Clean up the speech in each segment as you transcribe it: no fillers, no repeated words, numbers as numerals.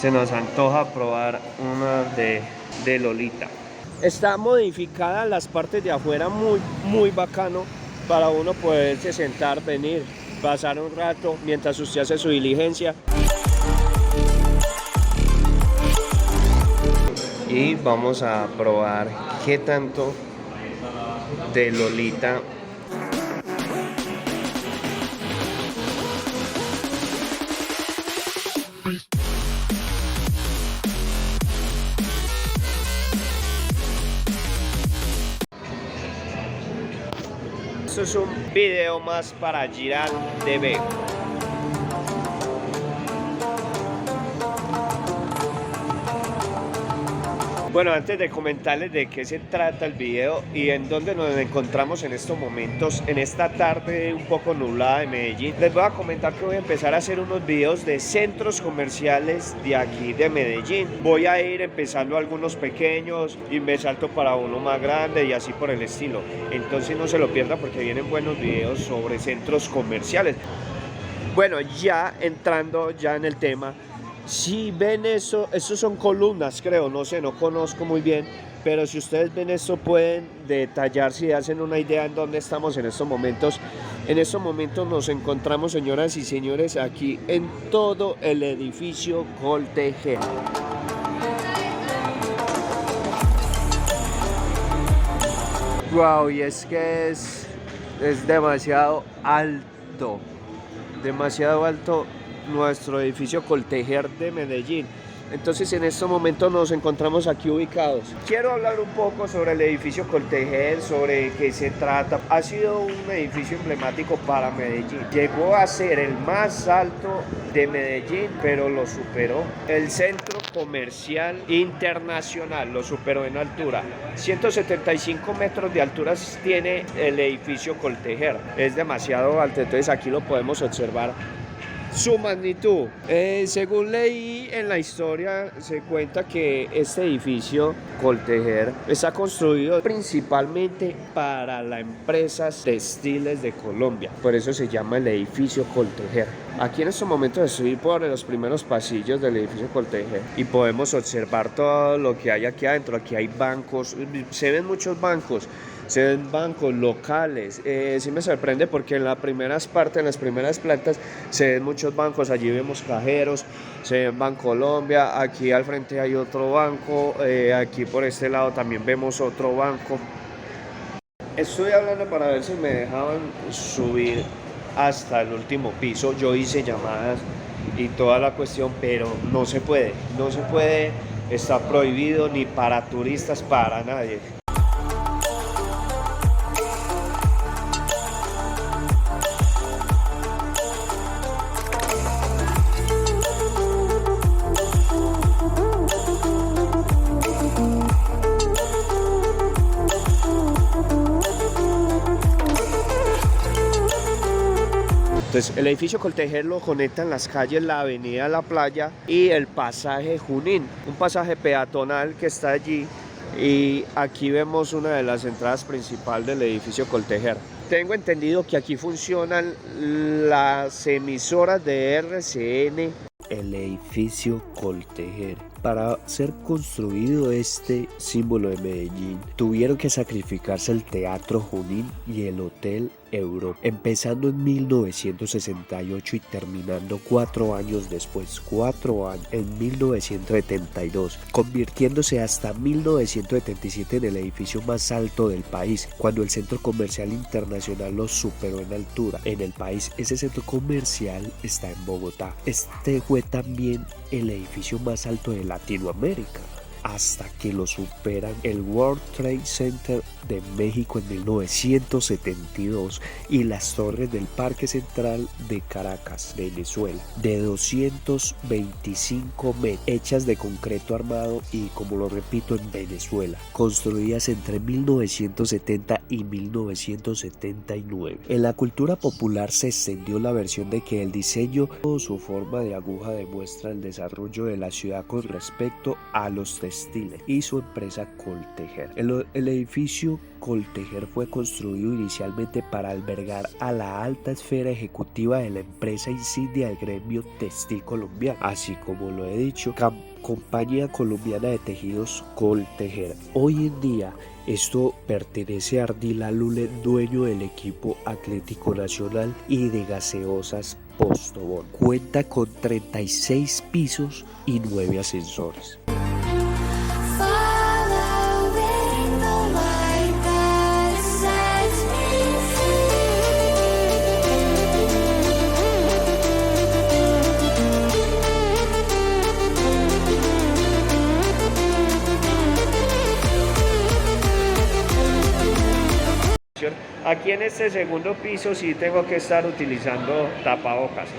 Se nos antoja probar una de Lolita. Está modificada las partes de afuera, muy bacano para uno poderse sentar, venir, pasar un rato mientras usted hace su diligencia. Y vamos a probar qué tanto de Lolita. Esto es un video más para Girard TV. Bueno, antes de comentarles de qué se trata el video y en dónde nos encontramos en estos momentos, en esta tarde un poco nublada de Medellín, les voy a comentar que voy a empezar a hacer unos videos de centros comerciales de aquí de Medellín. Voy a ir empezando algunos pequeños y me salto para uno más grande y así por el estilo. Entonces no se lo pierda porque vienen buenos videos sobre centros comerciales. Bueno, ya entrando ya en el tema. Si ven eso, estos son columnas, creo, no sé, no conozco muy bien, pero si ustedes ven esto pueden detallar si hacen una idea en dónde estamos en estos momentos. En estos momentos nos encontramos, señoras y señores, aquí en todo el edificio Coltejer. Wow, y es que es demasiado alto nuestro edificio Coltejer de Medellín. Entonces en estos momentos nos encontramos aquí ubicados. Quiero hablar un poco sobre el edificio Coltejer, sobre qué se trata. Ha sido un edificio emblemático para Medellín. Llegó a ser el más alto de Medellín, pero lo superó. El centro comercial internacional lo superó en altura. 175 metros de altura tiene el edificio Coltejer. Es demasiado alto, entonces aquí lo podemos observar. Su magnitud. Según leí en la historia, se cuenta que este edificio Coltejer está construido principalmente para las empresas textiles de Colombia. Por eso se llama el edificio Coltejer. Aquí en estos momentos estoy por los primeros pasillos del edificio Coltejer y podemos observar todo lo que hay aquí adentro. Aquí hay bancos, se ven muchos bancos. Se ven bancos locales. Sí me sorprende porque en las primeras partes, en las primeras plantas, se ven muchos bancos. Allí vemos cajeros, se ven Bancolombia. Aquí al frente hay otro banco. Aquí por este lado también vemos otro banco. Estoy hablando para ver si me dejaban subir hasta el último piso. Yo hice llamadas y toda la cuestión, pero no se puede. No se puede. Está prohibido ni para turistas, para nadie. Entonces, el edificio Coltejer lo conectan las calles, la avenida La Playa y el pasaje Junín, un pasaje peatonal que está allí. Y aquí vemos una de las entradas principales del edificio Coltejer. Tengo entendido que aquí funcionan las emisoras de RCN. El edificio Coltejer. Para ser construido este símbolo de Medellín, tuvieron que sacrificarse el Teatro Junín y el Hotel Europa, empezando en 1968 y terminando 4 años después, 4 años, en 1972, convirtiéndose hasta 1977 en el edificio más alto del país, cuando el Centro Comercial Internacional lo superó en altura. En el país, ese centro comercial está en Bogotá. Este fue también el edificio más alto de Latinoamérica, hasta que lo superan el World Trade Center de México en 1972 y las torres del Parque Central de Caracas, Venezuela, de 225 metros, hechas de concreto armado y, como lo repito, en Venezuela, construidas entre 1970 y 1979. En la cultura popular se extendió la versión de que el diseño o su forma de aguja demuestra el desarrollo de la ciudad con respecto a los Textiles y su empresa Coltejer. El edificio Coltejer fue construido inicialmente para albergar a la alta esfera ejecutiva de la empresa insignia del gremio textil colombiano, así como lo he dicho, Compañía Colombiana de Tejidos Coltejer. Hoy en día esto pertenece a Ardila Lule, dueño del equipo Atlético Nacional y de gaseosas Postobón. Cuenta con 36 pisos y 9 ascensores. Aquí en este segundo piso sí tengo que estar utilizando tapabocas.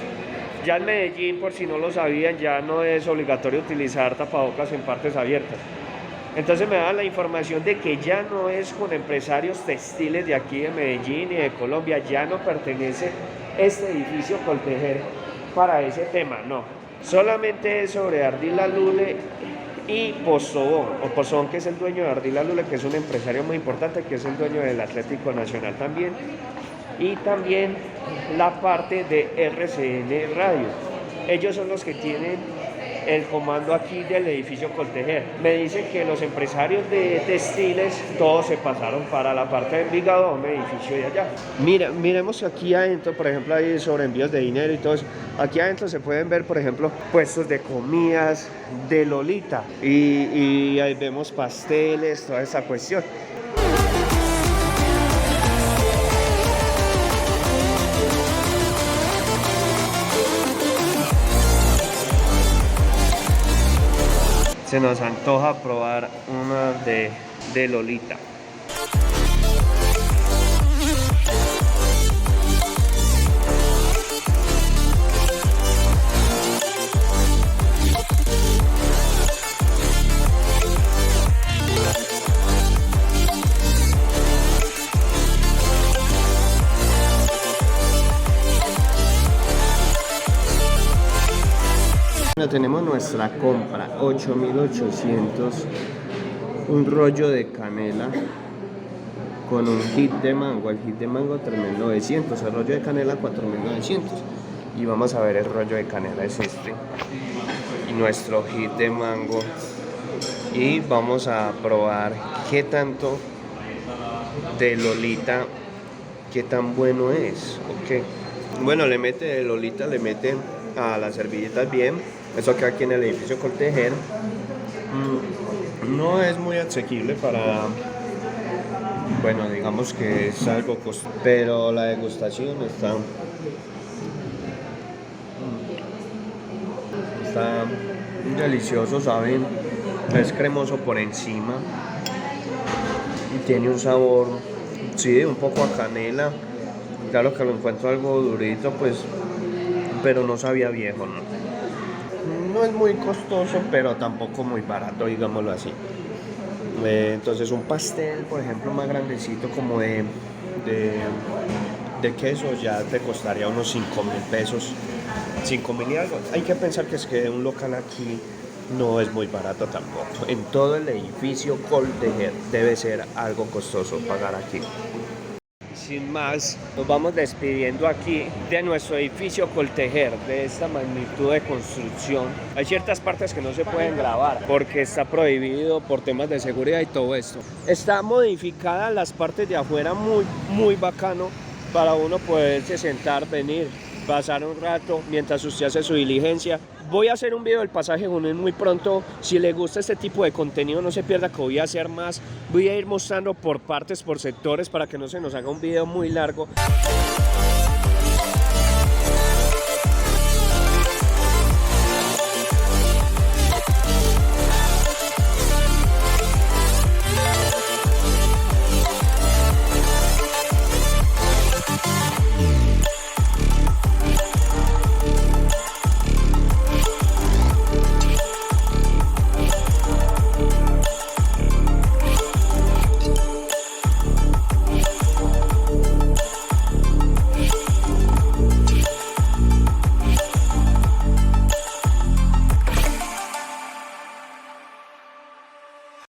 Ya en Medellín, por si no lo sabían, ya no es obligatorio utilizar tapabocas en partes abiertas. Entonces me dan la información de que ya no es con empresarios textiles de aquí de Medellín y de Colombia, ya no pertenece este edificio Coltejer para ese tema, no. Solamente es sobre Ardila Lule y Postobón, que es el dueño de Ardila Lule, que es un empresario muy importante, que es el dueño del Atlético Nacional también, y también la parte de RCN Radio. Ellos son los que tienen el comando aquí del edificio Coltejer. Me dicen que los empresarios de textiles todos se pasaron para la parte de Envigado, un edificio de allá. Miremos aquí adentro, por ejemplo, hay sobre envíos de dinero y todo eso. Aquí adentro se pueden ver, por ejemplo, puestos de comidas de Lolita y ahí vemos pasteles, toda esa cuestión. Se nos antoja probar una de Lolita. Tenemos nuestra compra, 8.800, un rollo de canela con un hit de mango, el hit de mango 3.900, el rollo de canela 4.900 y vamos a ver el rollo de canela es este y nuestro hit de mango y vamos a probar qué tanto de Lolita, qué tan bueno es, ok. Bueno, le mete de Lolita, le mete a las servilletas bien. Eso que aquí en el edificio Coltejer no es muy asequible para, bueno, digamos que es algo costoso, pero la degustación está delicioso, sabe, es cremoso por encima y tiene un sabor, sí, un poco a canela. Claro que lo encuentro algo durito, pues, pero no sabía viejo, ¿no? No es muy costoso, pero tampoco muy barato, digámoslo así. Entonces un pastel, por ejemplo, más grandecito como de queso ya te costaría unos 5.000 pesos, 5.000 y algo. Hay que pensar que es que un local aquí no es muy barato tampoco. En todo el edificio Coltejer debe ser algo costoso pagar aquí. Sin más, nos vamos despidiendo aquí de nuestro edificio Coltejer, de esta magnitud de construcción. Hay ciertas partes que no se pueden grabar porque está prohibido por temas de seguridad y todo esto. Está modificada las partes de afuera, muy bacano para uno poderse sentar, venir, pasar un rato mientras usted hace su diligencia. Voy a hacer un video del pasaje Junín muy pronto. Si le gusta este tipo de contenido, no se pierda que voy a hacer más. Voy a ir mostrando por partes, por sectores, para que no se nos haga un video muy largo.